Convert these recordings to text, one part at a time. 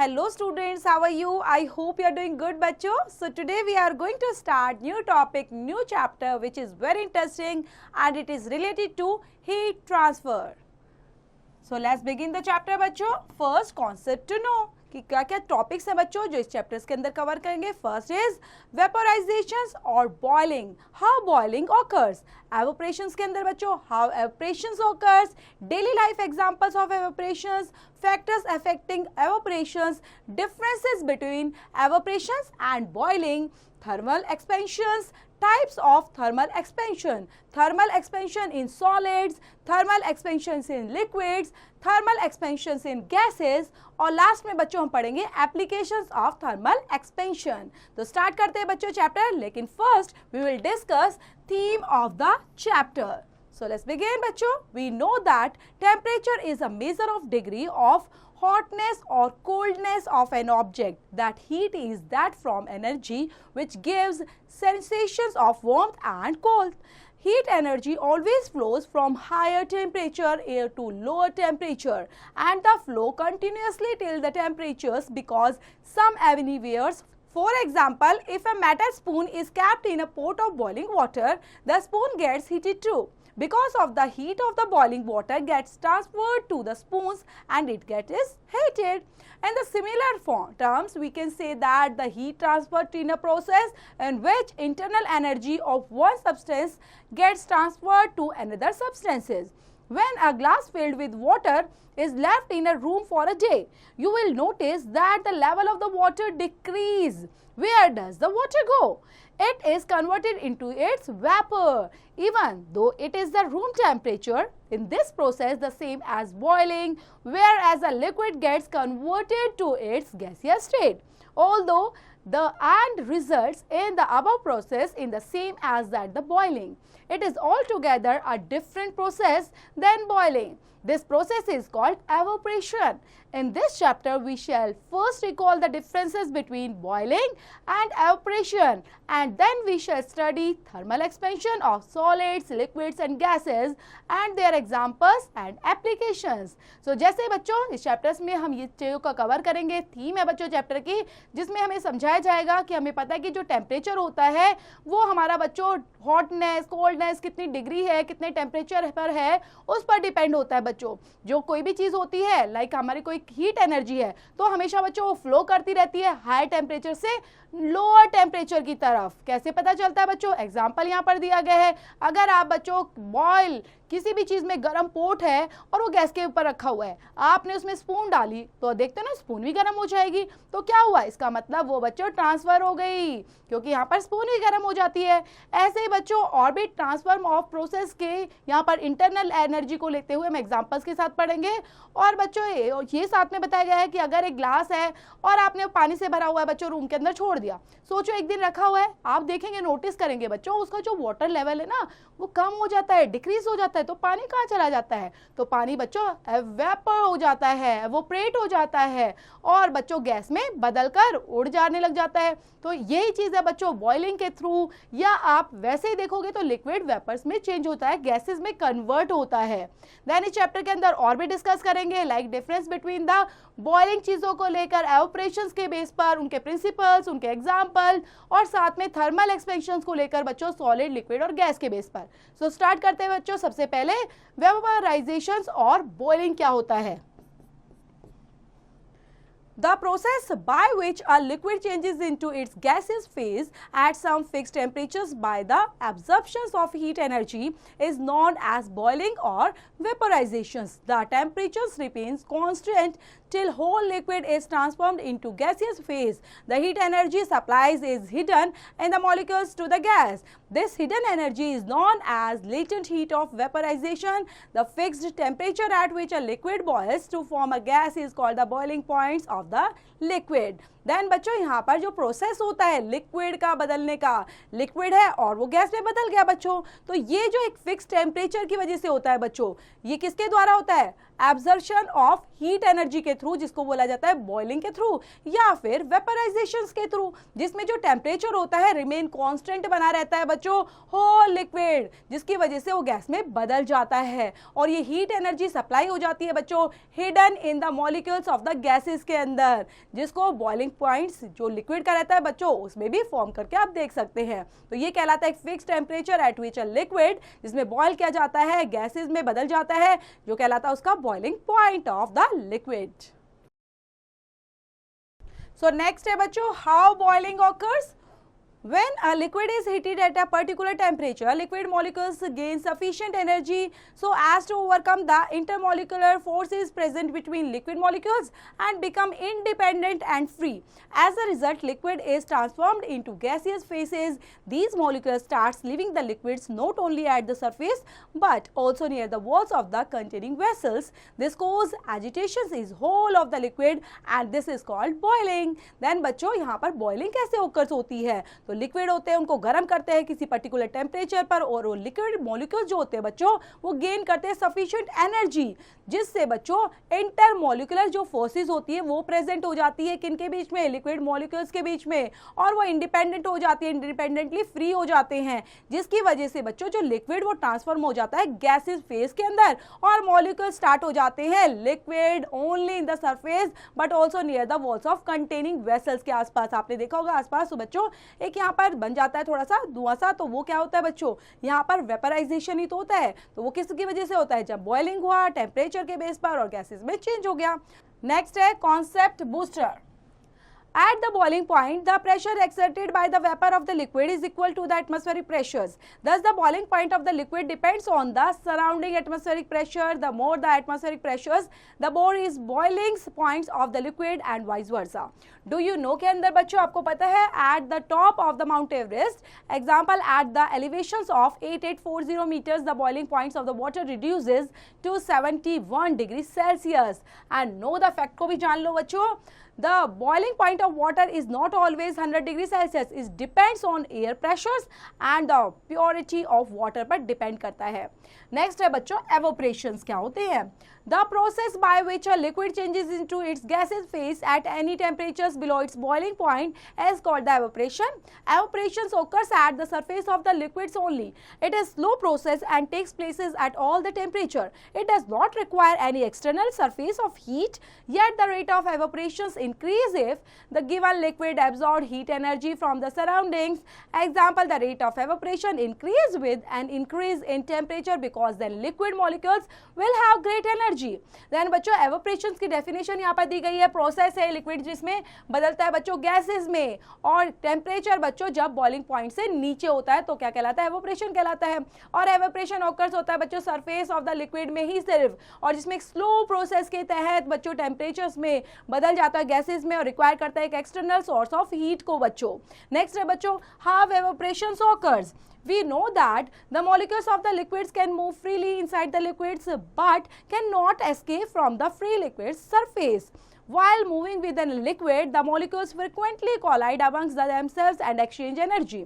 Hello students, how are you? I hope you are doing good बच्चों. So today we are going to start new topic, new chapter which is very interesting and it is related to heat transfer. So let's begin the chapter बच्चों. First concept to know कि क्या क्या topics हैं बच्चों जो इस chapters के अंदर कवर करेंगे. फर्स्ट इज वेपोराइजेशंस और boiling, how boiling occurs. Evaporations के अंदर बच्चों how evaporations occurs, daily life examples of evaporations, factors affecting evaporations, differences between evaporations and boiling, thermal expansions, types of thermal expansion in solids, thermal expansions in liquids, thermal expansions in gases और last में बच्चों हम पढ़ेंगे applications of thermal expansion. तो start करते हैं बच्चों chapter, लेकिन first we will discuss theme of the chapter. So let's begin बच्चों. We know that temperature is a measure of degree of hotness or coldness of an object. That heat is that from energy which gives sensations of warmth and cold. Heat energy always flows from higher temperature air to lower temperature and the flow continuously till the temperatures because some anywheres. For example, if a metal spoon is kept in a pot of boiling water, the spoon gets heated too. Because of the heat of the boiling water gets transferred to the spoons and it gets heated. In the similar terms, we can say that the heat transferred in a process in which internal energy of one substance gets transferred to another substances. When a glass filled with water is left in a room for a day, you will notice that the level of the water decreases. Where does the water go? It is converted into its vapor, even though it is the room temperature. In this process, the same as boiling, whereas a liquid gets converted to its gaseous state. Although the end results in the above process in the same as that the boiling. It is altogether a different process than boiling. This process is called evaporation. In this chapter, we shall first recall the differences between boiling and evaporation and then we shall study thermal expansion of solids, liquids and gases and their examples and applications. So, जैसे बच्चों इस chapters में हम ये चीज़ों का cover करेंगे, theme है बच्चों चैप्टर की जिसमें हमें समझाया जाएगा कि हमें पता है कि जो टेम्परेचर होता है वो हमारा बच्चों हॉटनेस, कोल्डनेस कितनी डिग्री है, कितने टेम्परेचर पर है उस पर डिपेंड होता है बच्चों. जो कोई भी चीज़ होती है लाइक हमारी कोई हीट एनर्जी है तो हमेशा बच्चों वो फ्लो करती रहती है हाई टेम्परेचर से लोअर टेम्परेचर की तरफ. कैसे पता चलता है बच्चों? एग्जाम्पल यहाँ पर दिया गया है. अगर आप बच्चों बॉयल किसी भी चीज़ में गर्म पोट है और वो गैस के ऊपर रखा हुआ है, आपने उसमें स्पून डाली तो देखते हो ना स्पून भी गर्म हो जाएगी. तो क्या हुआ? इसका मतलब वो बच्चों ट्रांसफर हो गई क्योंकि यहाँ पर स्पून भी गर्म हो जाती है. ऐसे ही बच्चों और भी ट्रांसफर ऑफ प्रोसेस के यहाँ पर इंटरनल एनर्जी को लेते हुए हम एग्जाम्पल्स के साथ पढ़ेंगे. और बच्चों ये साथ में बताया गया है कि अगर एक ग्लास है और आपने पानी से भरा हुआ है बच्चों रूम के अंदर छोड़ दिया, सोचो एक दिन रखा हुआ है, आप देखेंगे नोटिस करेंगे बच्चों उसका जो वाटर लेवल है ना वो कम हो जाता है, डिक्रीज हो जाता है. तो पानी कहाँ चला जाता है? तो पानी बच्चों वेपर हो जाता है, एवोपरेट हो जाता है और बच्चों गैस में बदलकर उड़ जाने लग जाता है. तो यही चीज़ है बच्चों बॉइलिंग के थ्रू या आप वैसे ही देखोगे तो लिक्विड वेपर्स में चेंज होता है, गैसेस में कन्वर्ट होता है. देन इस चैप्टर के अंदर और भी डिस्कस करेंगे like difference between the boiling चीज़ों को लेकर एवोपरेशंस के बेस पर उनके प्रिंसिपल्स, उनके एग्जाम्पल और साथ में थर्मल एक्सपेंशंस को लेकर बच्चों सॉलिड, लिक्विड और गैस के बेस पर. सो स्टार्ट करते हैं बच्चों. सबसे पहले वेपोराइजेशंस और बॉइलिंग क्या होता है. The process by which a liquid changes into its gaseous phase at some fixed temperatures by the absorption of heat energy is known as boiling or vaporizations. The temperatures remains constant till whole liquid is transformed into gaseous phase. The heat energy supplies is hidden in the molecules to the gas. This hidden energy is known as latent heat of vaporization. The fixed temperature at which a liquid boils to form a gas is called the boiling points of the liquid. Then बच्चों यहाँ पर जो process होता है liquid का बदलने का, liquid है और वो गैस में बदल गया बच्चों, तो ये जो एक फिक्स टेम्परेचर की वजह से होता है बच्चों, ये किसके द्वारा होता है? एब्जॉर्प्शन ऑफ हीट एनर्जी के थ्रू, जिसको बोला जाता है बॉइलिंग के थ्रू या फिर वेपराइजेशन के थ्रू, जिसमें जो टेम्परेचर होता है रिमेन कांस्टेंट बना रहता है बच्चों होल लिक्विड, जिसकी वजह से वो गैस में बदल जाता है और ये हीट एनर्जी सप्लाई हो जाती है बच्चों hidden in the molecules of the gases के अंदर, जिसको बॉइलिंग पॉइंट्स जो लिक्विड का रहता है बच्चों उसमें भी फॉर्म करके आप देख सकते हैं। तो ये कहलाता है एक fix temperature at which a liquid, जिसमें बॉयल किया जाता है, गैसेस में बदल जाता है, जो कहलाता है उसका boiling point of the liquid. So next है बच्चों how boiling occurs. When a liquid is heated at a particular temperature, liquid molecules gain sufficient energy so as to overcome the intermolecular forces present between liquid molecules and become independent and free. As a result, liquid is transformed into gaseous phases. These molecules start leaving the liquids not only at the surface but also near the walls of the containing vessels. This causes agitations in whole of the liquid and this is called boiling. Then बच्चों यहाँ पर boiling कैसे occurs होती है? तो liquid होते हैं उनको गर्म करते हैं किसी पर्टिकुलर टेम्परेचर पर और वो लिक्विड मॉलिक्यूल्स जो होते हैं बच्चों वो गेन करते हैं सफिशिएंट एनर्जी, जिससे बच्चों इंटरमॉलिक्यूलर जो फोर्सेस होती है वो प्रेजेंट हो जाती है किनके बीच में? लिक्विड मॉलिक्यूल्स के बीच में, और वो इंडिपेंडेंट हो जाती है, इंडिपेंडेंटली फ्री हो जाते हैं, जिसकी वजह से बच्चों जो लिक्विड वो ट्रांसफॉर्म हो जाता है गैसेस फेज के अंदर और मॉलिक्यूल स्टार्ट हो जाते हैं liquid only in the surface but also near the walls of containing vessels के आसपास। आपने देखा होगा आसपास तो बच्चों एक यहाँ पर बन जाता है थोड़ा सा धुआं सा, तो वो क्या होता है बच्चों? यहाँ पर वेपराइजेशन ही तो होता है, तो वो किसकी वजह से होता है? जब बॉइलिंग हुआ टेम्परेचर के बेस पर और गैसेस में चेंज हो गया। नेक्स्ट है concept booster. At the boiling point, the pressure exerted by the vapor of the liquid is equal to the atmospheric pressures. Thus, the boiling point of the liquid depends on the surrounding atmospheric pressure. The more the atmospheric pressures, the more is boiling points of the liquid and vice versa. Do you know के अंदर बच्चों आपको पता है at the top of the Mount Everest, example at the elevations of 8840 meters, the boiling points of the water reduces to 71 degrees Celsius. And know the fact को भी जान लो बच्चों, the boiling point of water is not always 100 degrees Celsius. It depends on air pressures and the purity of water पर depend करता है। Next है बच्चों evaporations क्या होते हैं? The process by which a liquid changes into its gaseous phase at any temperatures below its boiling point is called the evaporation. Evaporation occurs at the surface of the liquids only. It is slow process and takes places at all the temperature. It does not require any external surface of heat, yet the rate of evaporations increase if the given liquid absorbs heat energy from the surroundings. Example, the rate of evaporation increase with an increase in temperature because then liquid molecules will have great energy. Then बच्चों evaporations की definition यहाँ पर दी गई है। Process है liquid जिसमें बदलता है बच्चों गैसेस में, और टेम्परेचर बच्चों जब बॉइलिंग पॉइंट से नीचे होता है तो क्या कहलाता है? एवोपरेशन कहलाता है। और एवोपरेशन ऑकर्स होता है बच्चों सरफेस ऑफ द लिक्विड में ही सिर्फ, और जिसमें एक स्लो प्रोसेस के तहत बच्चों टेम्परेचर्स में बदल जाता है गैसेस में और रिक्वायर करता है एक एक्सटर्नल सोर्स ऑफ हीट को बच्चों। नेक्स्ट है बच्चों how evaporation occurs. We know that the molecules of the liquids can move freely inside the liquids but cannot escape from the free liquid's surface. While moving within a liquid, the molecules frequently collide amongst themselves and exchange energy.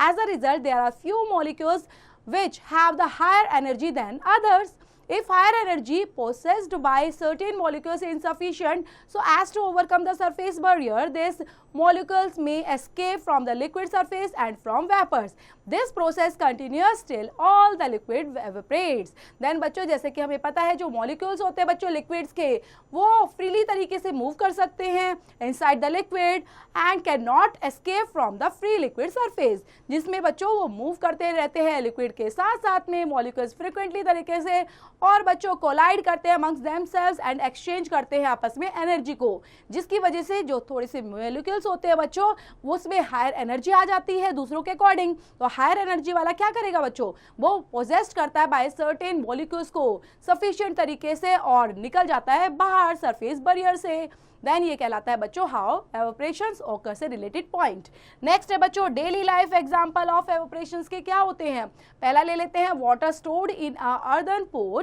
As a result, there are few molecules which have the higher energy than others. If higher energy possessed by certain molecules is insufficient so as to overcome the surface barrier, these molecules may escape from the liquid surface and from vapors. This process continues till all the liquid evaporates. Then बच्चों जैसे कि हमें पता है जो molecules होते हैं बच्चों liquids के वो freely तरीके से move कर सकते हैं inside the liquid and cannot escape from the free liquid surface, जिसमें बच्चों वो move करते रहते हैं liquid के साथ साथ में molecules frequently तरीके से, और बच्चों कोलाइड करते हैं amongst themselves and exchange करते हैं आपस में एनर्जी को, जिसकी वजह से जो थोड़ी सी molecules होते हैं बच्चों उसमें हायर एनर्जी आ जाती है दूसरों के अकॉर्डिंग। तो हायर एनर्जी वाला क्या करेगा बच्चों? वो पोजेस्ट करता है बाय सर्टेन मॉलिक्यूल्स को सफिशिएंट तरीके से और निकल जाता है बाहर सरफेस बैरियर से। देन ये कहलाता है बच्चों हाउ एवोपरेशंस ऑकर से रिलेटेड पॉइंट। नेक्स्ट है बच्चों daily life example of evaporations के क्या होते हैं? पहला ले लेते हैं water stored in a earthen pot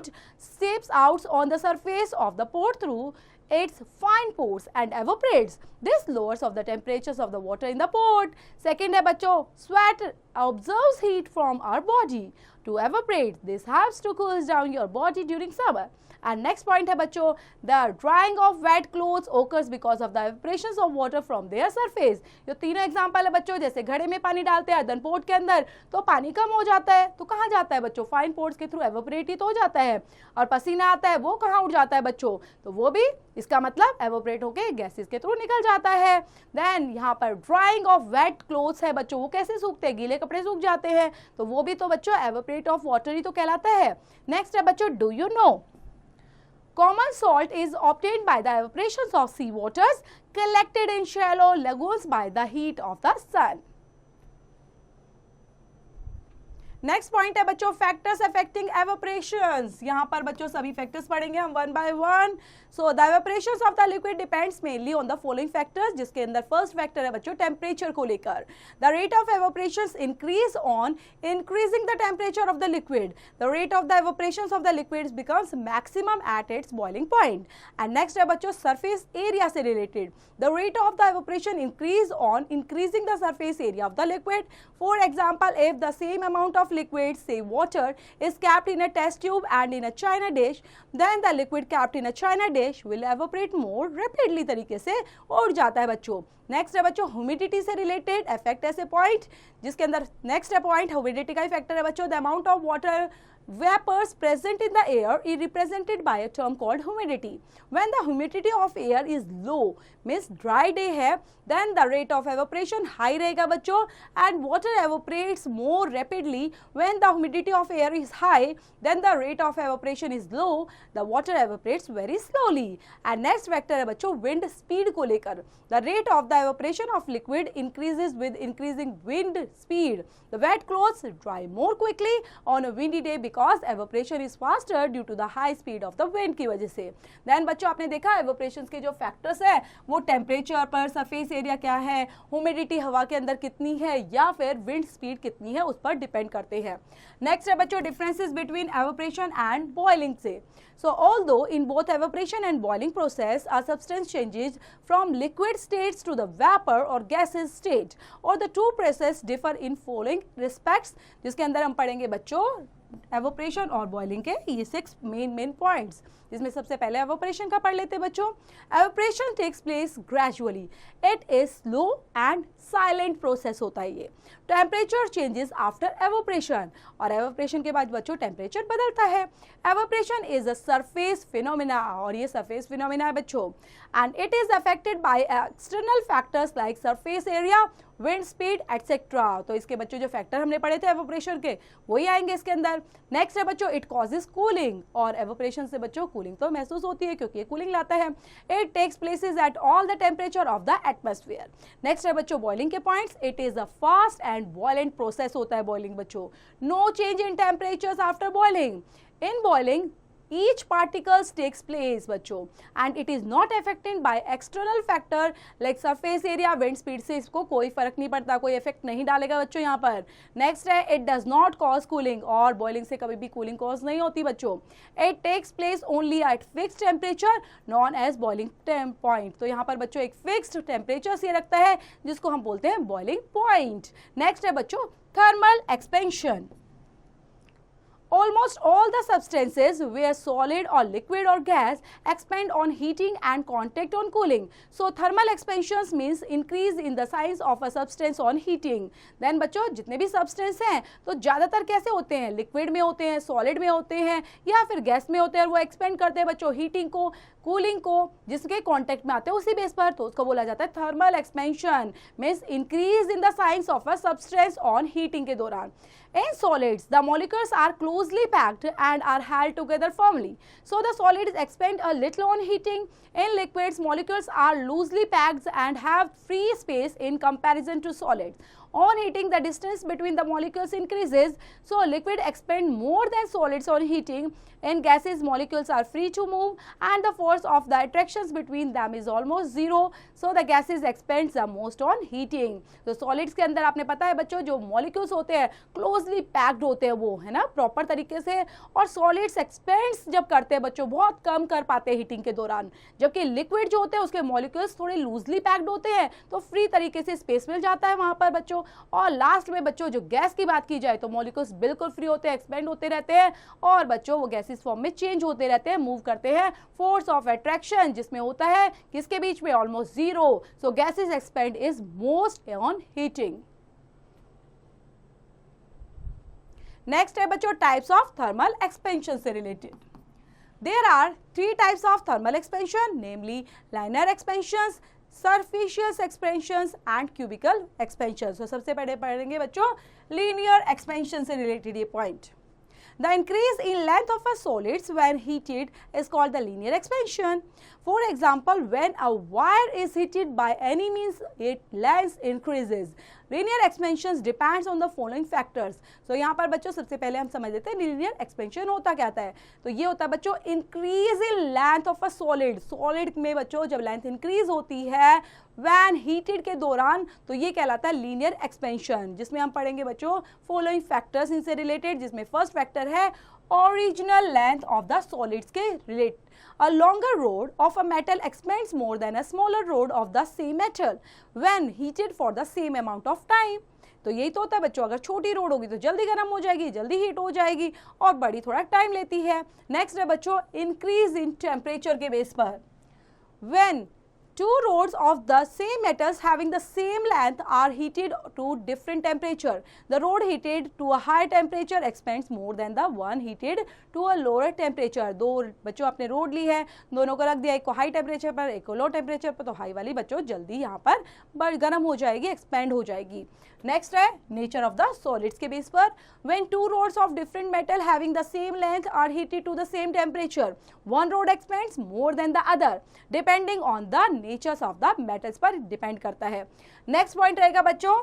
seeps out on the surface of the port through its fine pores and evaporates. This lowers of the temperatures of the water in the pot. Second है बच्चों, sweat absorbs heat from our body to evaporate. This helps to cool down your body during summer. And next point है बच्चों, the drying of wet clothes occurs because of the evaporations of water from their surface. ये तीनों example है बच्चों, जैसे घड़े में पानी डालते हैं अर्दन पोर्ट के अंदर तो पानी कम हो जाता है, तो कहाँ जाता है बच्चों, फाइन पोर्ट्स के थ्रू एवोपरेट ही तो हो जाता है, और पसीना आता है वो कहाँ उड़ जाता है बच्चों, तो वो भी इसका मतलब एवोपरेट होके गैसेस के थ्रू निकल जाता है. देन यहाँ पर ड्राइंग ऑफ वेट क्लोथ्स है बच्चों, वो कैसे सूखते हैं, गीले कपड़े सूख जाते हैं, तो वो भी तो बच्चों एवोपरेट ऑफ वाटर ही तो कहलाता है. नेक्स्ट है बच्चों, do you know common salt is obtained by the evaporations of sea waters collected in shallow lagoons by the heat of the sun. Next point है बच्चों, फैक्टर्स अफेक्टिंग एवोपरेशंस. यहाँ पर बच्चों सभी फैक्टर्स पढ़ेंगे हम one by one. So the evaporations of the liquid depends mainly on the following factors, जिसके अंदर फर्स्ट फैक्टर है बच्चों टेम्परेचर को लेकर. The rate of evaporations increase on increasing the temperature of the liquid. The rate of the evaporations of the liquid becomes maximum at its boiling point. And next है बच्चों surface area से related. The rate of the evaporation increase on increasing the surface area of the liquid. For example, if the same amount of liquid, say water, is kept in a test tube and in a china dish, then the liquid kept in a china dish will evaporate more rapidly तरीके से उड़ जाता है बच्चों. Next है बच्चों humidity से related effect ऐसे पॉइंट, जिसके अंदर नेक्स्ट है पॉइंट ह्यूमिडिटी का इफेक्टर है बच्चों. The amount of water vapors present in the air is represented by a term called humidity. When the humidity of air is low, means dry day है, then the rate of evaporation high रहेगा बच्चों, and water evaporates more rapidly. When the humidity of air is high, then the rate of evaporation is low, the water evaporates very slowly. And next factor है बच्चों wind speed को लेकर. The rate of the evaporation of liquid increases with increasing wind speed. The wet clothes dry more quickly on a windy day because evaporation is faster due to the high speed of the wind की वजह से. Then बच्चों आपने देखा evaporations के जो factors है वो टेम्परेचर पर, सरफेस एरिया क्या है, ह्यूमिडिटी हवा के अंदर कितनी है, या फिर विंड स्पीड कितनी है, उस पर डिपेंड करते हैं. नेक्स्ट है बच्चों differences between evaporation and boiling से. So although in both evaporation and boiling process a substance changes from liquid states to the vapor or gaseous state, or the two processes differ in following respects, जिसके अंदर हम पढ़ेंगे बच्चों evaporation और boiling के ये 6 main points, जिसमें सबसे पहले एवोपरेशन का पढ़ लेते हैं बच्चों. Evaporation takes place gradually, it is slow and silent process होता है ये. टेम्परेचर चेंजेस आफ्टर एवोपरेशन, और एवोपरेशन के बाद बच्चों टेम्परेचर बदलता है. Evaporation is a surface phenomena, और ये सरफेस फिनोमिना है बच्चों, and it is affected by external factors like surface area, wind speed etcetera. तो इसके बच्चों जो फैक्टर हमने पढ़े थे एवोपरेशन के वही आएंगे इसके अंदर. नेक्स्ट है बच्चों इट कॉजेज कूलिंग, और एवोपरेशन से बच्चों कूलिंग तो महसूस होती है क्योंकि ये कूलिंग लाता है. It takes places at all the temperature of the atmosphere. Next है बच्चों बॉइलिंग के points. It is a fast and violent process होता है बॉइलिंग बच्चों. No change in temperatures after boiling. In boiling each particles takes place बच्चों, and it is not affected by external factor like surface area, wind speed से इसको कोई फर्क नहीं पड़ता, कोई इफेक्ट नहीं डालेगा बच्चों यहाँ पर. नेक्स्ट है it does not cause cooling, और बॉइलिंग से कभी भी कूलिंग कॉज नहीं होती बच्चों. it takes place only at fixed temperature known as boiling point. तो यहाँ पर बच्चों एक फिक्स्ड टेम्परेचर से रखता है जिसको हम बोलते हैं बॉइलिंग पॉइंट. नेक्स्ट है बच्चों thermal expansion. Almost all the substances, where solid or liquid or gas, expand on heating and contact on cooling. So thermal expansions means increase in the size of a substance on heating. Then बच्चों जितने भी substance हैं तो ज़्यादातर कैसे होते हैं, liquid में होते हैं, सॉलिड में होते हैं, या फिर गैस में होते हैं, और वो एक्सपेंड करते हैं बच्चों हीटिंग को, कूलिंग को, जिसके कॉन्टेक्ट में आते हैं उसी बेस पर, तो उसको बोला जाता है thermal expansion. Means increase in the size of a substance on heating के दौरान. In solids, the molecules are closely packed and are held together firmly. So the solids expand a little on heating. In liquids, molecules are loosely packed and have free space in comparison to solids. On heating, the distance between the molecules increases, so liquid expand more than solids on heating. In gases, molecules are free to move and the force of the attractions between them is almost zero, so the gases expand the most on heating. तो solids के अंदर आपने पता है बच्चों जो molecules होते हैं closely packed होते हैं वो, है ना, proper तरीके से, और solids expands जब करते हैं बच्चों बहुत कम कर पाते हैं heating के दौरान, जबकि liquid जो होते हैं उसके molecules थोड़े loosely packed होते हैं तो free तरीके से space मिल जाता है वहाँ पर बच्चों। और लास्ट में बच्चों जो गैस की बात की जाए तो molecules बिल्कुल फ्री होते हैं, एक्सपेंड होते रहते हैं और बच्चों वो गैसेस फॉर्म में चेंज होते रहते हैं, मूव करते हैं। फोर्स ऑफ अट्रैक्शन जिसमें होता है किसके बीच में, almost zero, so gases expand is most on heating. Next है बच्चों टाइप्स ऑफ थर्मल एक्सपेंशन से related. There are 3 types of thermal expansion, namely linear expansions, superficial expansions and cubical expansion. तो सबसे पहले पढ़ेंगे बच्चों लीनियर एक्सपेंशन से related ये point. The increase in length of a solids when heated is called the linear expansion. For example, when a wire is heated by any means, its length increases. Linear expansion depends on the following factors. So यहाँ पर बच्चों सबसे पहले हम समझ लेते हैं linear expansion होता क्या है। तो ये होता है बच्चों increase in length of a solid. Solid में बच्चों जब length increase होती है when heated के दौरान तो ये कहलाता है linear expansion, जिसमें हम पढ़ेंगे बच्चों following factors इनसे related, जिसमें first factor है original length of the solids के relate. A longer rod of a metal expands more than a smaller rod of the same metal when heated for the same amount of time. तो यही तो होता है बच्चों, अगर छोटी रोड होगी तो जल्दी गर्म हो जाएगी, जल्दी हीट हो जाएगी, और बड़ी थोड़ा टाइम लेती है। नेक्स्ट है बच्चों इंक्रीज इन टेम्परेचर के बेस पर। When two rods of the same metals having the same length are heated to different temperature, the rod heated to a higher temperature expands more than the one heated to a lower temperature. दो बच्चों आपने road ली है, दोनों को रख दिया, एक को हाई टेम्परेचर पर एक को लो टेम्परेचर पर, तो हाई वाली बच्चों जल्दी यहाँ पर गर्म हो जाएगी, एक्सपेंड हो जाएगी। नेक्स्ट है नेचर ऑफ द सॉलिड्स के बेस पर। When two rods of different metal having the same length are heated to the same temperature, one rod expands more than the other depending on the natures of the metals पर depend करता है। Next point रहेगा बच्चों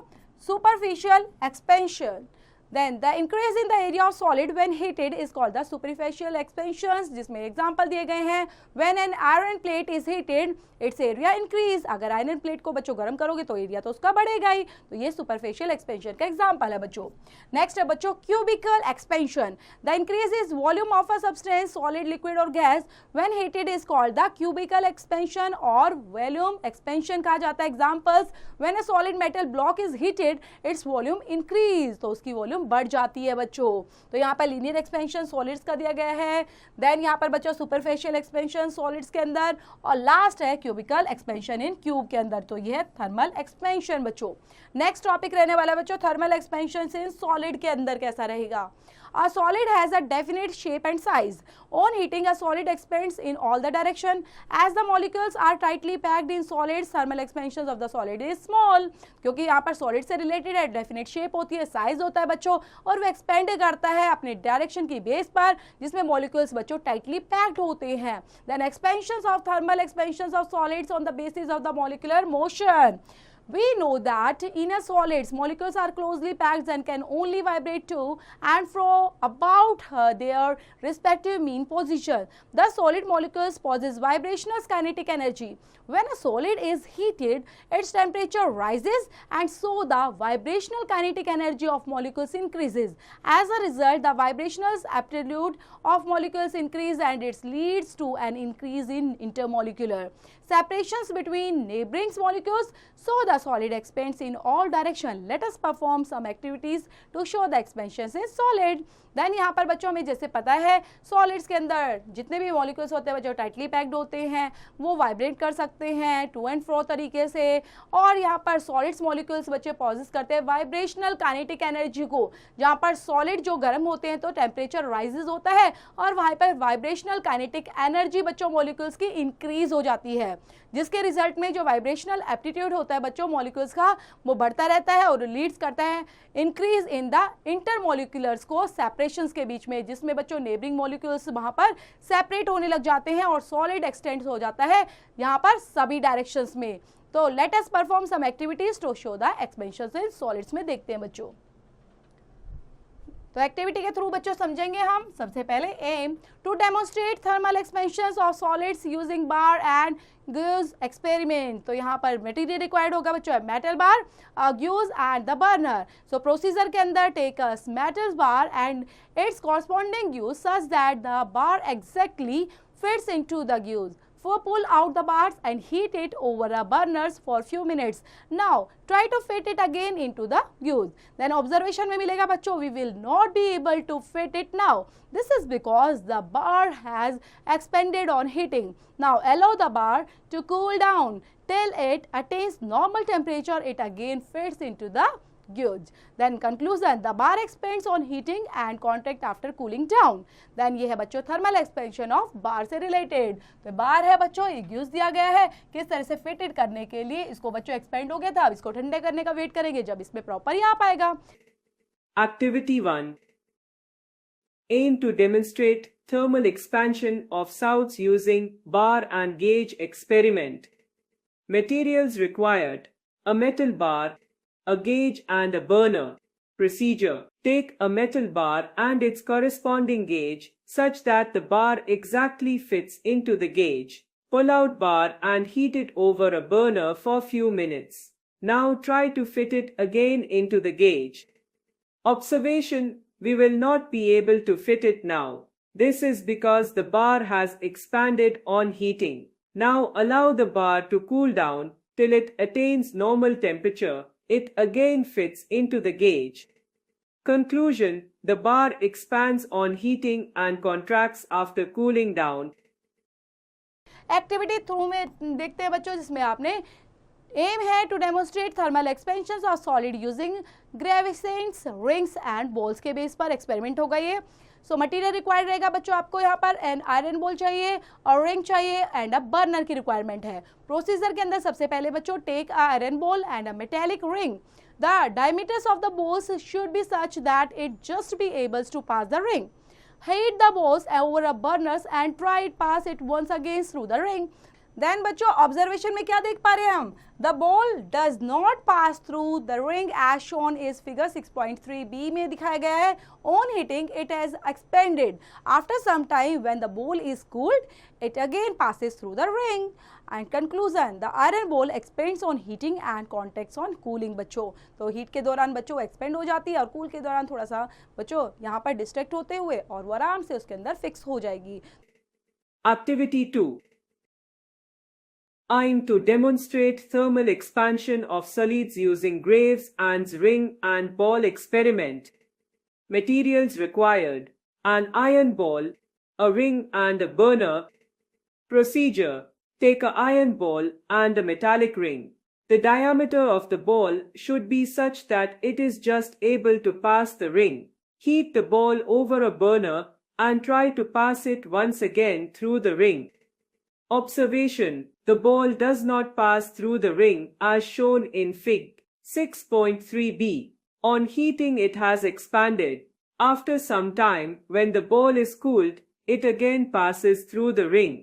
superficial expansion. Then the increase in the area of solid when heated is called the superficial expansions, जिसमें example दिए गए हैं। When an iron plate is heated, its area increase. अगर आयरन प्लेट को बच्चों गर्म करोगे तो एरिया तो उसका बढ़ेगा ही, तो ये सुपरफिशियल एक्सपेंशन का एग्जाम्पल है बच्चों। नेक्स्ट है बच्चों cubical expansion. The increase is volume of a substance solid liquid और gas when heated is called the cubical expansion और वॉल्यूम एक्सपेंशन कहा जाता है। Examples when a solid metal block is heated its volume increase, तो उसकी volume बढ़ जाती है बच्चों। तो यहाँ पर लीनियर एक्सपेंशन सॉलिड्स का दिया गया है, देन यहाँ पर बच्चों सुपरफिशियल एक्सपेंशन सॉलिड्स के अंदर, और लास्ट है क्यूबिकल एक्सपेंशन इन क्यूब के अंदर। तो ये है थर्मल एक्सपेंशन बच्चों। नेक्स्ट टॉपिक रहने वाला बच्चों थर्मल एक्सपेंशन इन सॉलिड के अंदर कैसा रहेगा। A solid has a definite shape and size. On heating, a solid expands in all the direction. As the molecules are tightly packed in solids, thermal expansions of the solid is small. क्योंकि यहाँ पर solid से related है, definite shape होती है, size होता है बच्चों, और वो expand करता है अपने direction की base पर, जिसमें molecules बच्चों tightly packed होते हैं. Then expansions of thermal expansions of solids on the basis of the molecular motion. We know that in a solids, molecules are closely packed and can only vibrate to and fro about their respective mean position. The solid molecules possess vibrational kinetic energy. When a solid is heated, its temperature rises and so the vibrational kinetic energy of molecules increases. As a result, the vibrational amplitude of molecules increase and it leads to an increase in intermolecular separations between neighboring molecules, so the solid expands in all directions. Let us perform some activities to show the expansions in solid. Then यहाँ पर बच्चों हमें जैसे पता है solids के अंदर जितने भी मॉलिक्यूल्स होते हैं बच्चों टाइटली पैक्ड होते हैं, वो वाइब्रेट कर सकते हैं टू एंड फ्रो तरीके से, और यहाँ पर सॉलिड्स मॉलिक्यूल्स बच्चे पॉजेस करते हैं वाइब्रेशनल काइनेटिक एनर्जी को, जहाँ पर सॉलिड जो गर्म होते हैं तो टेम्परेचर राइजेस होता है और वहाँ पर वाइब्रेशनल काइनेटिक एनर्जी बच्चों मॉलिक्यूल्स की इंक्रीज हो जाती है, जिसके रिजल्ट में जो वाइब्रेशनल एप्टीट्यूड होता है बच्चों मॉलिक्यूल्स का वो बढ़ता रहता है और लीड्स करता है इंक्रीज इन द इंटरमॉलिक्यूलर्स को सेपरेट सेपरेशंस के बीच में, जिसमें बच्चों नेबरिंग मॉलिक्यूल्स वहां पर सेपरेट होने लग जाते हैं और सॉलिड एक्सटेंड हो जाता है यहाँ पर सभी डायरेक्शंस में। तो let us perform some activities to show the expansions in solids में देखते हैं बच्चों। तो एक्टिविटी के थ्रू बच्चों समझेंगे हम। सबसे पहले aim to demonstrate thermal expansions of solids using bar and gauge experiment. तो यहाँ पर मटेरियल रिक्वायर्ड होगा बच्चों metal bar, gauge and the burner. So procedure के अंदर take a metal bar and its corresponding gauge such that the bar exactly fits into the gauge. For pull out the bars and heat it over a burners for few minutes. Now try to fit it again into the fuse. Then observation में मिलेगा बच्चों we will not be able to fit it now. This is because the bar has expanded on heating. Now allow the bar to cool down till it attains normal temperature. It again fits into the gauge. Then conclusion, the bar expands on heating and contract after cooling down. Then ये है बच्चों thermal expansion of बार से related. तो बार है बच्चों, एक gives दिया गया है, किस तरह से फिटेड करने के लिए इसको बच्चों एक्सपेंड हो गया था, अब इसको ठंडे करने का वेट करेंगे जब इसमें प्रॉपर ही आ पाएगा। Activity 1. Aim to demonstrate thermal expansion of salts using bar and gauge experiment. Materials required: a metal bar, a gauge and a burner. Procedure: take a metal bar and its corresponding gauge such that the bar exactly fits into the gauge. Pull out bar and heat it over a burner for few minutes. Now try to fit it again into the gauge. Observation: we will not be able to fit it now. This is because the bar has expanded on heating. Now allow the bar to cool down till it attains normal temperature. It again fits into the gauge. Conclusion: the bar expands on heating and contracts after cooling down. Activity through में देखते हैं बच्चों, जिसमें आपने aim है to demonstrate thermal expansion of solid using gravesande's, rings and balls के base पर experiment होगा ये। सो मटेरियल रिक्वायर्ड रहेगा बच्चों आपको यहाँ पर एन आयरन बॉल चाहिए और रिंग चाहिए एंड अ बर्नर की रिक्वायरमेंट है। प्रोसीजर के अंदर सबसे पहले बच्चों take a iron ball and a metallic ring. The diameters of the balls should be such that it just be able to pass the ring. Heat the balls over a burners and try it pass it once again through the ring. Then बच्चों observation में क्या देख पा रहे हैं हम? The ball does not pass through the ring as shown is figure 6.3b में दिखाया गया है. On heating it has expanded. After some time when the ball is cooled, it again passes through the ring. And conclusion, the iron ball expands on heating and contracts on cooling बच्चों. तो heat के दौरान बच्चों expand हो जाती है और cool के दौरान थोड़ा सा बच्चों यहाँ पर डिस्ट्रैक्ट होते हुए और वो आराम से उसके अंदर फिक्स हो जाएगी. Activity 2. Aim to demonstrate thermal expansion of solids using Graves and ring and ball experiment. Materials required: an iron ball, a ring and a burner. Procedure: take an iron ball and a metallic ring. The diameter of the ball should be such that it is just able to pass the ring. Heat the ball over a burner and try to pass it once again through the ring. Observation: the ball does not pass through the ring as shown in Fig. 6.3b. On heating it has expanded. After some time, when the ball is cooled, it again passes through the ring.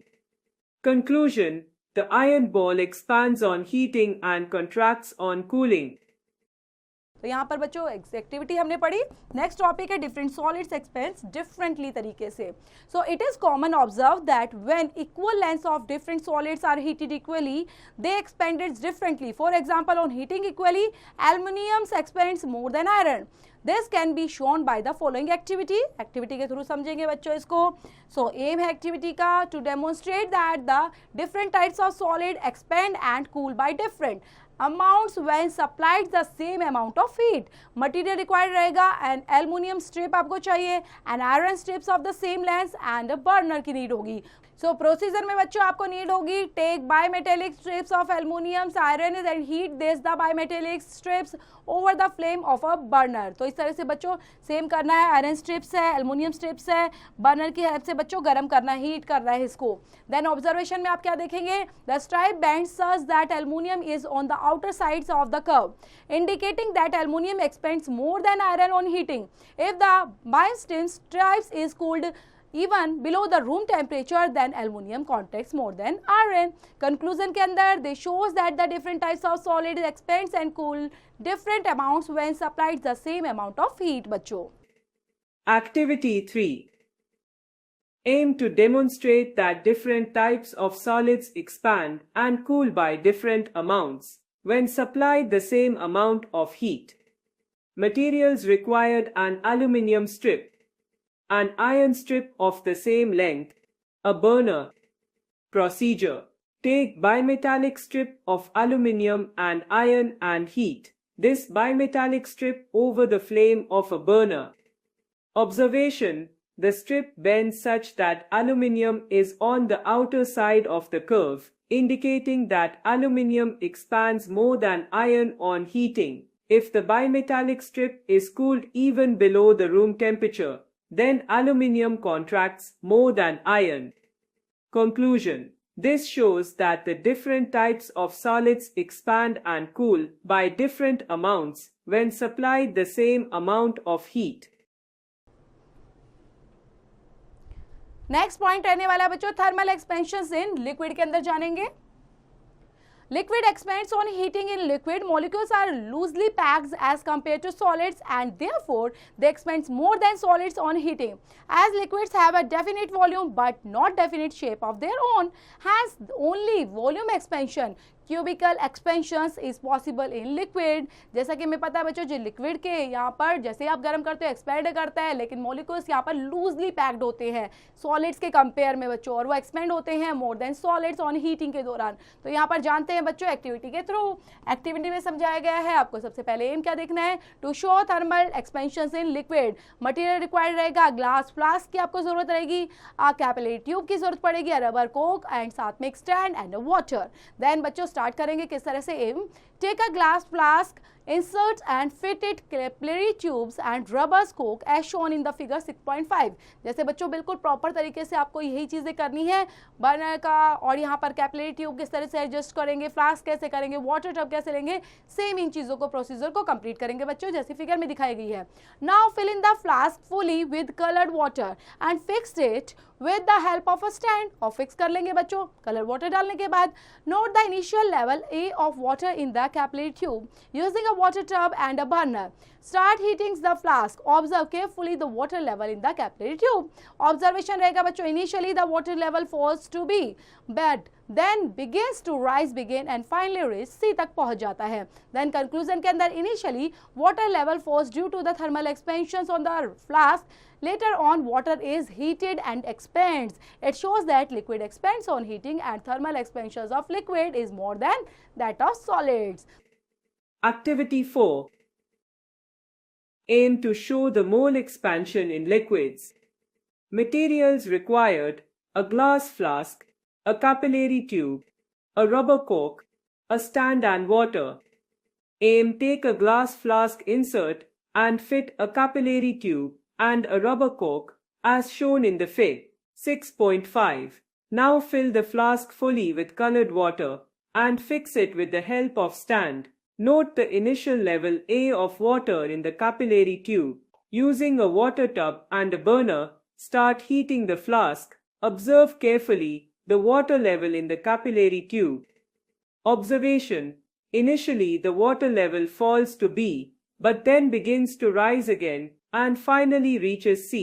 Conclusion: the iron ball expands on heating and contracts on cooling. तो यहाँ पर बच्चों activity हमने पढ़ी. Next topic है different solids expands differently तरीके से. So it is common observe that when equal lengths of different solids are heated equally they expanded differently. For example on heating equally aluminiums expands more than iron. This can be shown by the following activity. Activity के through समझेंगे बच्चों इसको. So aim है activity का to demonstrate that the different types of solid expand and cool by different amounts when supplied the same amount of heat. Material required रहेगा an aluminium strip आपको चाहिए, an iron strips of the same length and a burner की need होगी. सो procedure में बच्चों आपको need होगी, take bimetallic strips of aluminium iron and heat this the bimetallic strips over the flame of a burner. तो इस तरह से बच्चों सेम करना है, आयरन स्ट्रिप्स है, एल्युमिनियम स्ट्रिप्स है, बर्नर की हेल्प से बच्चों गर्म करना है, हीट करना है इसको। देन ऑब्जर्वेशन में आप क्या देखेंगे, the stripe bends such that aluminium is on the outer sides of the curve, indicating that aluminium expands more than iron on heating. If the बायस्टिन stripes is cooled even below the room temperature then aluminum contacts more than iron. Conclusion के अंदर they shows that the different types of solid expands and cool different amounts when supplied the same amount of heat बच्चों। Activity 3. Aim to demonstrate that different types of solids expand and cool by different amounts when supplied the same amount of heat. Materials required: an aluminium strip, an iron strip of the same length, a burner. Procedure: take bimetallic strip of aluminium and iron and heat this bimetallic strip over the flame of a burner. Observation: the strip bends such that aluminium is on the outer side of the curve, indicating that aluminium expands more than iron on heating. If the bimetallic strip is cooled even below the room temperature, then aluminium contracts more than iron. Conclusion: this shows that the different types of solids expand and cool by different amounts when supplied the same amount of heat. Next point रहने वाला बच्चों thermal expansion in liquid के अंदर जानेंगे। Liquid expands on heating. In liquid, molecules are loosely packed as compared to solids and therefore they expand more than solids on heating. As liquids have a definite volume but not definite shape of their own, hence only volume expansion, cubical expansions is possible in liquid. जैसा कि हमें पता है बच्चों, जो liquid के यहाँ पर जैसे आप गर्म करते हो एक्सपैंड करता है, लेकिन मॉलिक्यूल्स यहाँ पर लूजली पैक्ड होते हैं सॉलिड्स के कंपेयर में बच्चों, और वो एक्सपेंड होते हैं more than solids on heating के दौरान। तो यहाँ पर जानते हैं बच्चों एक्टिविटी के थ्रू। एक्टिविटी में समझाया गया है आपको सबसे पहले एम क्या देखना है, to show thermal expansion in liquid. Material required रहेगा, ग्लास फ्लास्क की आपको जरूरत रहेगी, कैपिलरी ट्यूब की जरूरत पड़ेगी, रबर कोक एंड साथ में एक स्टैंड एंड वाटर। देन बच्चों स्टार्ट करेंगे किस तरह से aim, take a glass flask, insert and fit it capillary tubes and rubber coke as shown in the figure 6.5। जैसे बच्चों बिल्कुल प्रॉपर तरीके से आपको यही चीज़ें करनी है बर्नर का, और यहाँ पर कैपिलरी ट्यूब किस तरह से एडजस्ट करेंगे, फ्लास्क कैसे करेंगे, वाटर टब कैसे लेंगे, सेम इन चीज़ों को प्रोसीजर को कंप्लीट करेंगे बच्चों जैसे फिगर में दिखाई गई है। Now fill in the flask fully with coloured water and fix it with the help of a stand, और फिक्स कर लेंगे बच्चों कलर वाटर डालने के बाद। Note the initial level A of water in the capillary tube using a water tub and a burner. Start heating the flask. Observe carefully the water level in the capillary tube. Observation रहेगा बच्चों, initially the water level falls to B, but then begins to rise begin and finally reach C तक पहुंच जाता है। Then conclusion के अंदर initially water level falls due to the thermal expansions on the flask. Later on, water is heated and expands. It shows that liquid expands on heating and thermal expansions of liquid is more than that of solids. Activity 4. Aim to show the mole expansion in liquids. Materials required: a glass flask, a capillary tube, a rubber cork, a stand and water. Aim: take a glass flask, insert and fit a capillary tube and a rubber cork as shown in the fig. 6.5. Now fill the flask fully with colored water and fix it with the help of stand. Note the initial level A of water in the capillary tube. Using a water tub and a burner, start heating the flask. Observe carefully the water level in the capillary tube. Observation: initially the water level falls to B, but then begins to rise again and finally reaches C.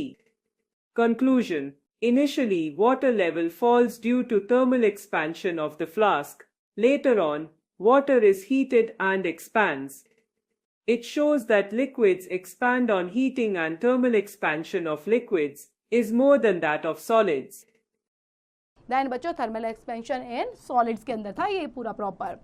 Conclusion: initially water level falls due to thermal expansion of the flask. Later on, water is heated and expands. It shows that liquids expand on heating and thermal expansion of liquids is more than that of solids. Then बच्चों thermal expansion in solids के अंदर था ये पूरा proper.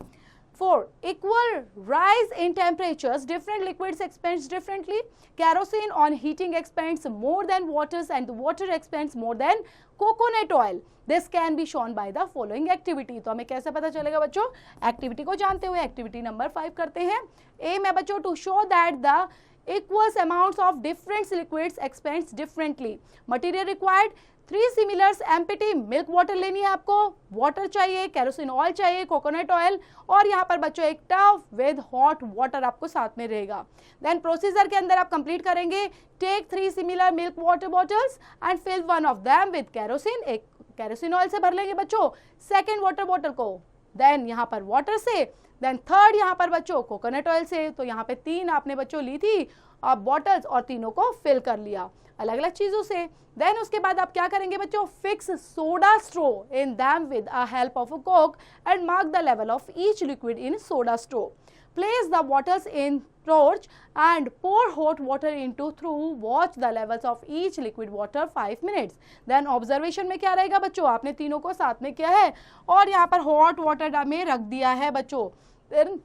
For equal rise in temperatures, different liquids expands differently. Kerosene on heating expands more than water and the water expands more than coconut oil. This can be shown by the following activity. तो हमें कैसे पता चलेगा बच्चों? Activity को जानते हुए activity number 5 करते हैं. एम है बच्चों to show that the equals amounts of different liquids expands differently. Material required 3 similars empty milk water लेनी है आपको, वाटर चाहिए, केरोसिन ऑयल चाहिए, कोकोनट ऑयल और यहाँ पर बच्चों एक टब विद हॉट वाटर आपको साथ में रहेगा. देन प्रोसीजर के अंदर आप कंप्लीट करेंगे. Take 3 similar milk water bottles and fill one of them with kerosene. एक केरोसिन ऑयल से भर लेंगे बच्चों सेकेंड वाटर बॉटल को, देन यहाँ पर वाटर से, देन थर्ड यहाँ पर बच्चों कोकोनट ऑयल से. तो यहाँ पे 3 आपने बच्चों ली थी बॉटल्स और तीनों को फिल कर लिया अलग अलग चीजों से. देन उसके बाद आप क्या करेंगे बच्चों? Fix soda straw in them with a help of a कॉक and mark the level of each liquid in soda straw. Place the bottles in torch and pour hot water into through. Watch the levels of each liquid water 5 minutes. Then observation में क्या रहेगा बच्चों? आपने तीनों को साथ में किया है और यहाँ पर hot water में रख दिया है बच्चों. Then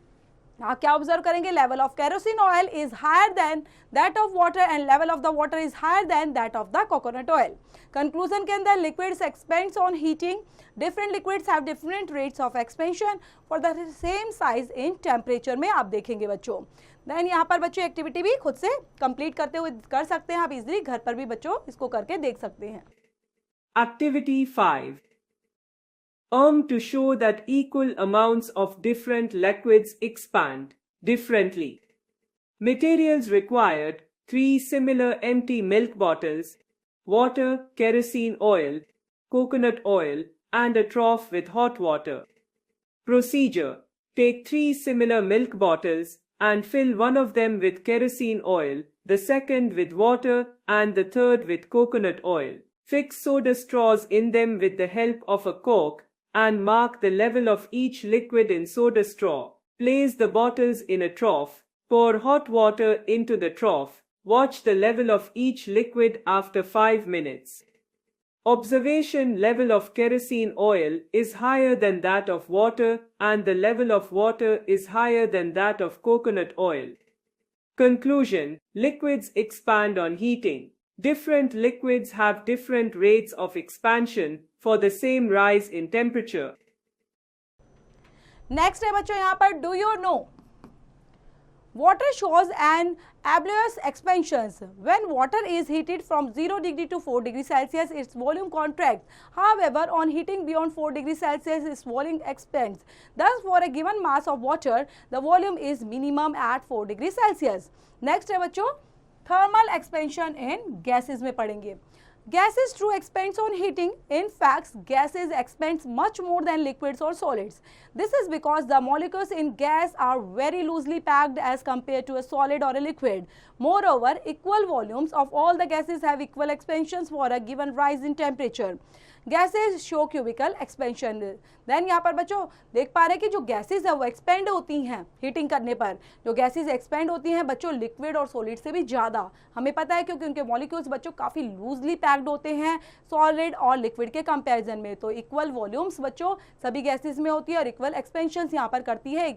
आप क्या ऑब्जर्व करेंगे? Level of kerosene oil is higher than that of water and level of the water is higher than that of the coconut oil. Conclusion के अंदर liquids expands on heating. Different liquids have different rates of expansion for the same size in temperature में आप देखेंगे बच्चों. Then यहाँ पर बच्चों activity भी खुद से कंप्लीट करते हुए कर सकते हैं आप इजीली, घर पर भी बच्चों इसको करके देख सकते हैं. Activity 5. To show that equal amounts of different liquids expand differently. Materials required 3 similar empty milk bottles, water, kerosene oil, coconut oil, and a trough with hot water. Procedure: take 3 similar milk bottles and fill one of them with kerosene oil, the second with water, and the third with coconut oil. Fix soda straws in them with the help of a cork and mark the level of each liquid in soda straw. Place the bottles in a trough. Pour hot water into the trough. Watch the level of each liquid after 5 minutes. Observation: level of kerosene oil is higher than that of water and the level of water is higher than that of coconut oil. Conclusion: liquids expand on heating. Different liquids have different rates of expansion for the same rise in temperature. Next है बच्चों यहाँ पर do you know water shows an ablous expansions. When water is heated from 0 degree to 4 degree Celsius, its volume contracts. However, on heating beyond 4 degree Celsius, its volume expands. Thus, for a given mass of water, the volume is minimum at 4 degree Celsius. Next है बच्चों thermal expansion इन gases में पढ़ेंगे. Gases true expands on heating. In fact, gases expands much more than liquids or solids. This is because the molecules in gas are very loosely packed as compared to a solid or a liquid. Moreover, equal volumes of all the gases have equal expansions for a given rise in temperature. Gases show cubical expansion. Then यहाँ पर बच्चों देख पा रहे हैं कि जो gases है वो एक्सपेंड होती हैं हीटिंग करने पर. जो गैसेज एक्सपेंड होती हैं बच्चों लिक्विड और सॉलिड से भी ज़्यादा. हमें पता है क्योंकि उनके मॉलिक्यूल्स बच्चों काफ़ी लूजली पैक्ड होते हैं सॉलिड और लिक्विड के कंपैरिजन में. तो इक्वल वॉल्यूम्स बच्चों सभी गैसेज में होती है और इक्वल एक्सपेंशन यहाँ पर करती है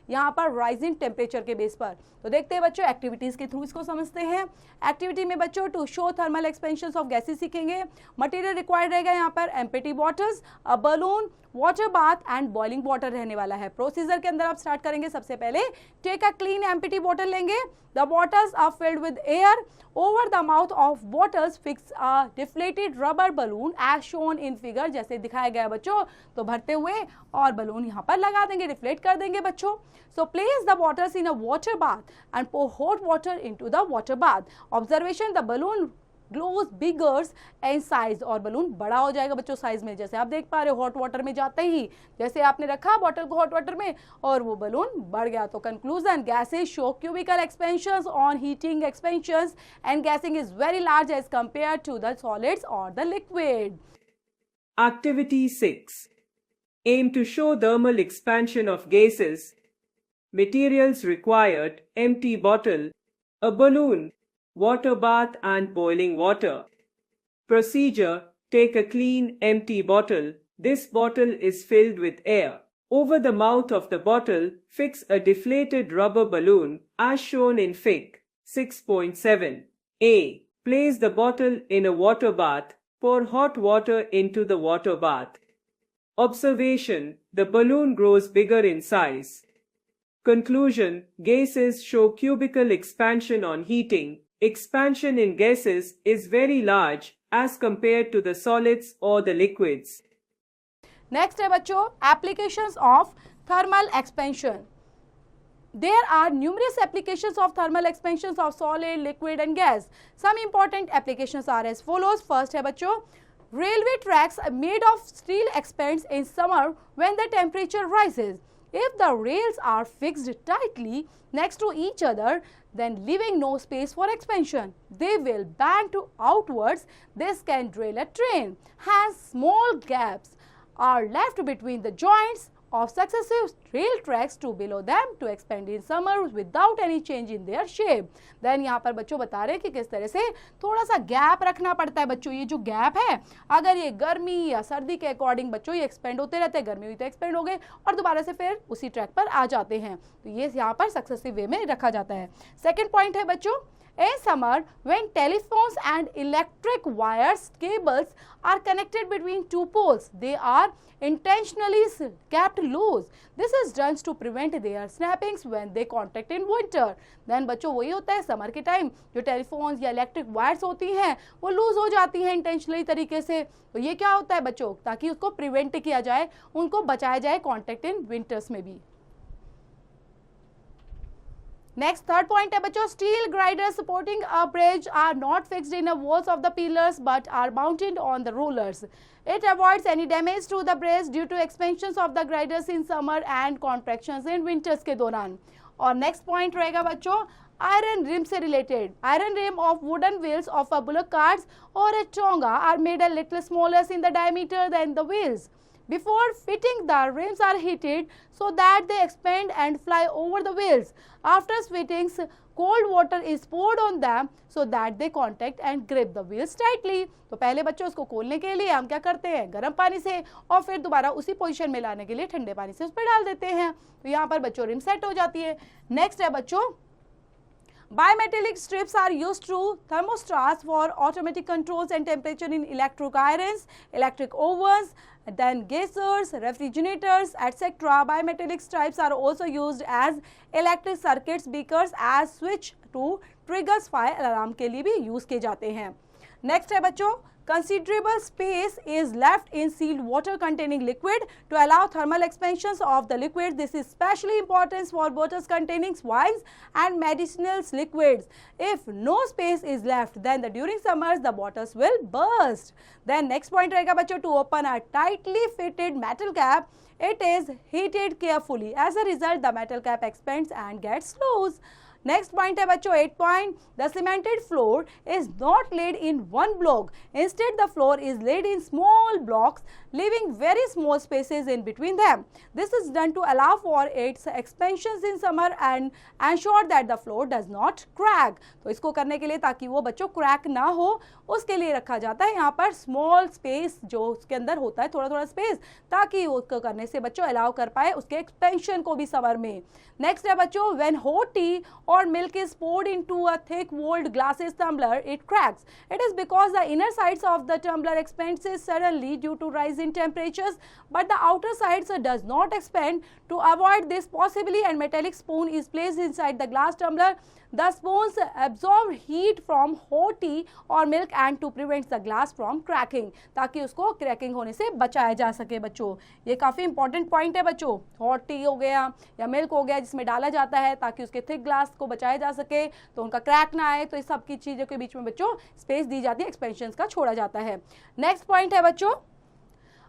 यहाँ पर राइज इन टेम्परेचर के बेस पर. तो देखते हैं बच्चों एक्टिविटीज़ के थ्रू इसको समझते हैं. एक्टिविटी में बच्चों to show thermal expansion of gases सीखेंगे. मटीरियल रिक्वायर्ड रहेगा यहाँ पर empty bottles, a balloon, water bath and boiling water रहने वाला है. प्रोसीजर के अंदर आप स्टार्ट करेंगे. सबसे पहले take a clean empty bottle लेंगे. The bottles are filled with air. Over the mouth of bottles fix a deflated rubber balloon as shown in figure. जैसे दिखाया गया बच्चों तो भरते हुए और बलून यहाँ पर लगा देंगे, डिफ्लेट कर देंगे बच्चों. So place the bottles in a water bath and pour hot water into the water bath. Observation: the balloon grows bigger in size. और बलून बड़ा हो जाएगा बच्चों साइज में. जैसे आप देख पा रहे हो हॉट वाटर में जाते ही जैसे आपने रखा बॉटल को हॉट वाटर में और वो बलून बढ़ गया. तो conclusion: gases show cubical expansions on heating expansions and gassing is very large as compare to the solids और the liquid. Activity 6. Aim to show thermal expansion of gases. Materials required: empty bottle, a balloon, water bath and boiling water. Procedure: take a clean empty bottle. This bottle is filled with air. Over the mouth of the bottle, fix a deflated rubber balloon as shown in Fig. 6.7. A. Place the bottle in a water bath. Pour hot water into the water bath. Observation: the balloon grows bigger in size. Conclusion: gases show cubical expansion on heating. Expansion in gases is very large as compared to the solids or the liquids. Next है बच्चों applications of thermal expansion. There are numerous applications of thermal expansions of solid, liquid and gas. Some important applications are as follows. First है बच्चों, railway tracks made of steel expands in summer when the temperature rises. If the rails are fixed tightly next to each other, then leaving no space for expansion, they will bend to outwards. This can derail a train. Hence, small gaps are left between the joints of successive rail tracks to below them to expand in summer without any change in their shape. Then यहाँ पर बच्चों बता रहे हैं कि किस तरह से थोड़ा सा गैप रखना पड़ता है बच्चों. ये जो गैप है, अगर ये गर्मी या सर्दी के अकॉर्डिंग बच्चों ये एक्सपेंड होते रहते हैं, गर्मी हुई तो एक्सपेंड हो गए और दोबारा से फिर उसी ट्रैक पर आ जाते हैं. तो ये यहाँ पर सक्सेसिव वे में रखा जाता है. सेकेंड पॉइंट है बच्चों, in summer when telephones and electric wires cables are connected between two poles, they are intentionally kept loose. This is done to prevent their snappings when they contact in winter. Then बच्चों वही होता है summer के time जो telephones या electric wires होती हैं वो लूज हो जाती हैं इंटेंशनली तरीके से. तो ये क्या होता है बच्चों, ताकि उसको प्रिवेंट किया जाए, उनको बचाया जाए कॉन्टेक्ट इन विंटर्स में भी. Next, third point है बच्चों, steel girders supporting a bridge are not fixed in the walls of the pillars but are mounted on the rollers. It avoids any damage to the bridge due to expansions of the girders in summer and contractions in winters के दौरान. और next point रहेगा बच्चों iron rim से related. Iron rim of wooden wheels of a bullock carts or a tonga are made a little smaller in the diameter than the wheels. Before fitting, the rims are heated so that they expand and fly over the wheels. After fittings, cold water is poured on them so that they contact and grip the wheels tightly. तो पहले बच्चों उसको खोलने के लिए हम क्या करते हैं, गर्म पानी से, और फिर दोबारा उसी पोजीशन में लाने के लिए ठंडे पानी से उस पर डाल देते हैं. तो यहाँ पर बच्चों रिम सेट हो जाती है. नेक्स्ट है बच्चों, bimetallic strips are used to thermostats for automatic controls and temperature in electric irons, electric ovens, then geysers, refrigerators, etc. Bimetallic stripes are also used as electric circuits breakers as switch to triggers fire alarm के लिए भी use किए जाते हैं. Next है बच्चों, considerable space is left in sealed water containing liquid to allow thermal expansions of the liquid. This is especially important for bottles containing wines and medicinal liquids. If no space is left, then during summers the bottles will burst. Then next point रहेगा बच्चों, to open a tightly fitted metal cap, it is heated carefully. As a result, the metal cap expands and gets loose. Next point है बच्चों 8 point, the cemented floor is not laid in one block. Instead the floor is laid in small blocks leaving very small spaces in between them. This is done to allow for its expansions in summer and ensure that the floor does not crack. तो इसको करने के लिए ताकि वो बच्चों crack ना हो उसके लिए रखा जाता है यहाँ पर स्मॉल स्पेस, जो उसके अंदर होता है थोड़ा थोड़ा स्पेस, ताकि उसको करने से बच्चों अलाउ कर पाए उसके एक्सपेंशन को भी समर में. नेक्स्ट है बच्चों, when hot tea or milk is poured into a thick walled glasses tumbler, it cracks. It is because the inner sides of the tumbler expands suddenly due to rise in temperatures, but the outer sides does not expand. To avoid this possibly, a metallic spoon is placed inside the glass tumbler. The spoons absorb heat from hot tea or milk and to prevent the glass from cracking, ताकि उसको cracking होने से बचाया जा सके. बच्चों ये काफ़ी इंपॉर्टेंट पॉइंट है बच्चों. हॉट टी हो गया या मिल्क हो गया जिसमें डाला जाता है ताकि उसके थिक ग्लास को बचाया जा सके, तो उनका क्रैक ना आए. तो इस सब की चीज़ों के बीच में बच्चों स्पेस दी जाती है, एक्सपेंशंस का छोड़ा जाता है. नेक्स्ट पॉइंट है बच्चों,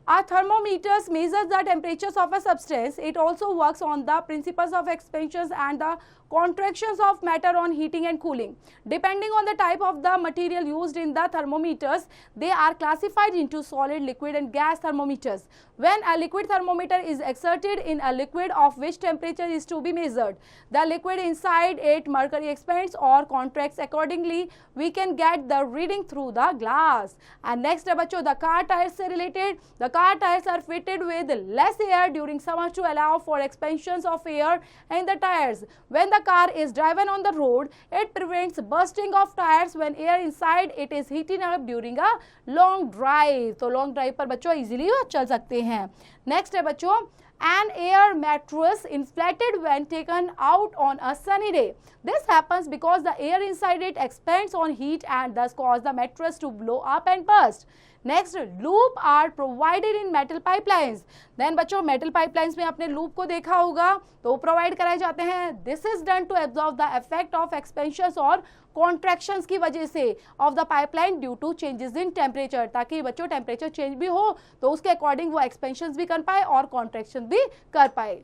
a thermometer measures the temperatures of a substance. It also works on the principles of expansions and the contractions of matter on heating and cooling. Depending on the type of the material used in the thermometers, they are classified into solid, liquid and gas thermometers. When a liquid thermometer is exerted in a liquid of which temperature is to be measured, the liquid inside it mercury expands or contracts accordingly. We can get the reading through the glass. And next है बच्चों, the car tires से related. The car tires are fitted with less air during summer to allow for expansions of air in the tires. When the car is driven on the road, it prevents bursting of tires when air inside it is heating up during a long drive. तो long drive पर बच्चों easily चल सकते हैं. Next है बच्चों, an air mattress inflated when taken out on a sunny day. This happens because the air inside it expands on heat and thus cause the mattress to blow up and burst. Next, loop are provided in metal pipelines. Then बच्चों metal pipelines में आपने loop को देखा होगा, तो provide कराए जाते हैं. This is done to absorb the effect of expansions और contractions की वजह से of the pipeline due to changes in temperature, ताकि बच्चों टेम्परेचर चेंज भी हो तो उसके अकॉर्डिंग वो एक्सपेंशन भी कर पाए और कॉन्ट्रैक्शन भी कर पाए.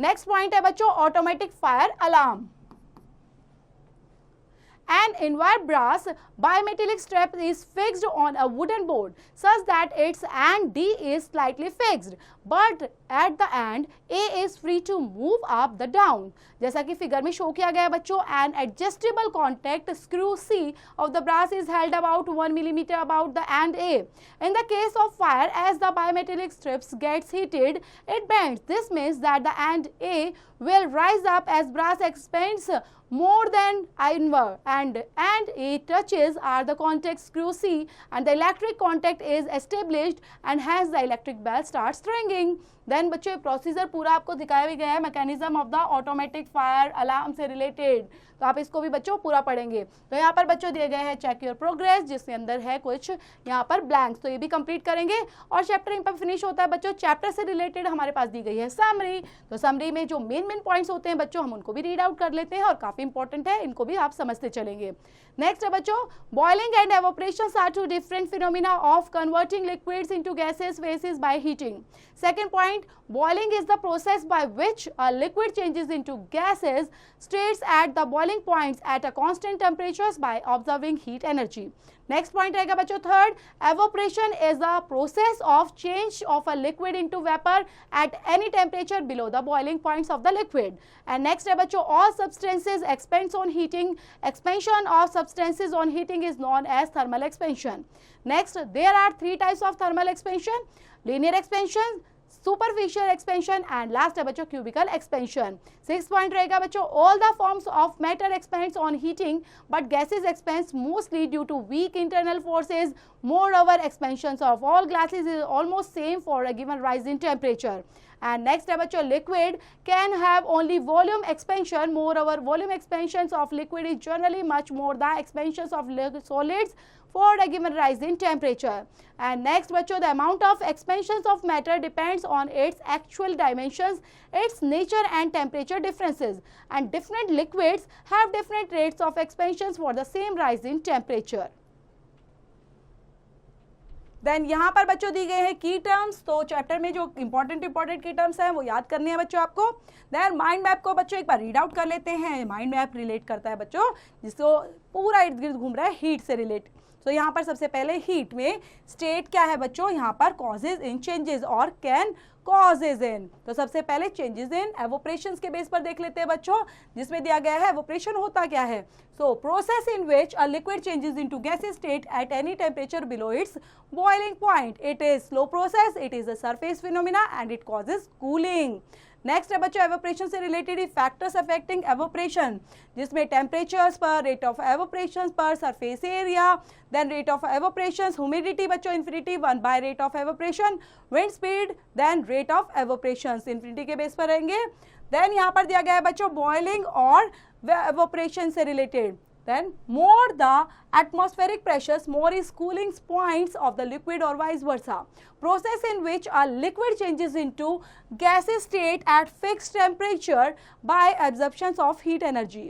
नेक्स्ट पॉइंट है बच्चों automatic fire alarm. An inward brass bimetallic strap is fixed on a wooden board such that its end D is slightly fixed, but at the end A is free to move up the down. जैसा कि figure में show किया गया है बच्चों, an adjustable contact screw C of the brass is held about 1 millimeter about the end A. In the case of fire, as the bimetallic strips gets heated, it bends. This means that the end A will rise up as brass expands more than inward, and A touches are the contact screw C, and the electric contact is established, and hence the electric bell starts ringing. Then बच्चों procedure पूरा आपको दिखाया भी गया है mechanism of the automatic fire alarm से related, तो आप इसको भी बच्चों पूरा पढ़ेंगे. तो यहाँ पर बच्चों दिए गए हैं चेक योर प्रोग्रेस, जिसके अंदर है कुछ यहाँ पर ब्लैंक्स, तो ये भी कंप्लीट करेंगे और चैप्टर यहीं पर फिनिश होता है बच्चों. चैप्टर से रिलेटेड हमारे पास दी गई है समरी, तो समरी में जो मेन पॉइंट्स होते हैं बच्चों हम उनको भी रीड आउट कर लेते हैं और काफी इंपॉर्टेंट है, इनको भी आप समझते चलेंगे. नेक्स्ट है बच्चों, boiling and evaporation are two different phenomena of converting liquids into gases phases by heating. Second point, boiling is the process by which a liquid changes into gases states at the boiling points at a constant temperatures by observing heat energy. Next point रहेगा बच्चों third, evaporation is the process of change of a liquid into vapor at any temperature below the boiling points of the liquid. And next है बच्चों, all substances expands on heating. Expansion of substances on heating is known as thermal expansion. Next, there are three types of thermal expansion: linear expansion, superficial expansion and last है बच्चों cubical expansion. 6th point रहेगा बच्चों, all the forms of matter expands on heating but gases expands mostly due to weak internal forces. Moreover, expansions of all gases is almost same for a given rise in temperature. And next है बच्चों, liquid can have only volume expansion. Moreover, volume expansions of liquid is generally much more than expansions of solids for a given rise in temperature. And next बच्चों, the amount of expansions of matter depends on its actual dimensions, its nature and temperature differences, and different liquids have different rates of expansions for the same rise in temperature. Then यहाँ पर बच्चों दी गए हैं की terms, तो chapter में जो important की टर्म्स हैं वो याद करनी है बच्चों आपको. देन माइंड मैप को बच्चों एक बार रीड आउट कर लेते हैं. माइंड मैप रिलेट करता है बच्चों जिसको पूरा इर्द गिर्द घूम रहा है हीट से रिलेट. तो यहाँ पर सबसे पहले हीट में स्टेट क्या है बच्चों, यहाँ पर कॉजेज इन चेंजेस और कैन कॉजेज इन. तो सबसे पहले चेंजेस इन एवोपरेशंस के बेस पर देख लेते हैं बच्चों, जिसमें दिया गया है एवोपरेशन होता क्या है. So process in which a liquid changes into gaseous state at any temperature below its boiling point. It is slow process, it is a surface phenomena and it causes cooling. Next है बच्चों evaporation से related factors affecting evaporation, जिसमें temperatures पर, rate of evaporation पर, surface area, then rate of evaporation, humidity बच्चों infinity 1 by rate of evaporation, wind speed, then rate of evaporation infinity के base पर रहेंगे. देन यहाँ पर दिया गया है बच्चों बॉइलिंग और एवोपरेशन से related. Then more the atmospheric pressures, more is cooling points of the liquid or vice versa. Process in which a liquid changes into gaseous state at fixed temperature by absorption of heat energy.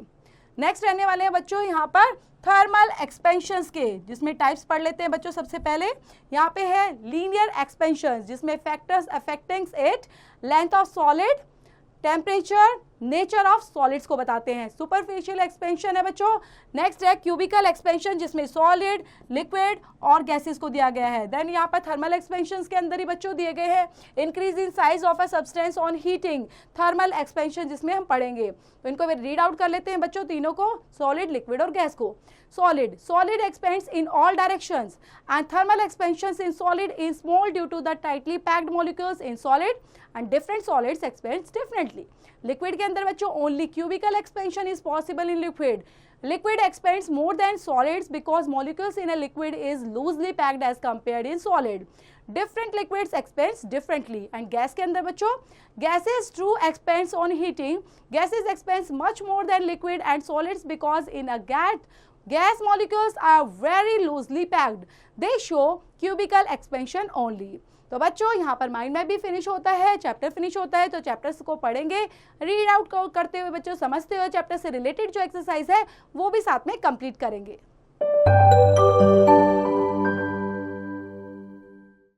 Next रहने वाले हैं बच्चों यहाँ पर thermal expansions के, जिसमें types पढ़ लेते हैं बच्चों. सबसे पहले यहाँ पे है लीनियर एक्सपेंशन, जिसमें factors affecting it, length of solid, temperature, nature of solids को बताते हैं। सुपरफिशियल एक्सपेंशन है बच्चों। नेक्स्ट है क्यूबिकल एक्सपेंशन, जिसमें सॉलिड, लिक्विड और गैसेस को दिया गया है। देन यहाँ पर थर्मल एक्सपेंशन के अंदर ही बच्चों दिए गए हैं increase in size of a substance on heating, thermal expansion जिसमें हम पढ़ेंगे। तो इनको रीड आउट कर लेते हैं बच्चों तीनों को, सॉलिड, लिक्विड और गैस को। Solid expands in all directions and thermal expansions in solid is small due to the tightly packed molecules in solid and different solids expands differently. Liquid के अंदर बच्चों only cubical expansion is possible in liquid. Liquid expands more than solids because molecules in a liquid is loosely packed as compared in solid. Different liquids expands differently. And gas के अंदर बच्चों gases true expands on heating. Gases expands much more than liquid and solids because in a gas molecules are very loosely packed. They show cubical expansion only. तो बच्चों यहाँ पर mind map भी finish होता है, चैप्टर फिनिश होता है। तो चैप्टर्स को पढ़ेंगे, रीड आउट करते हुए बच्चों समझते हुए चैप्टर से रिलेटेड जो एक्सरसाइज है वो भी साथ में कंप्लीट करेंगे।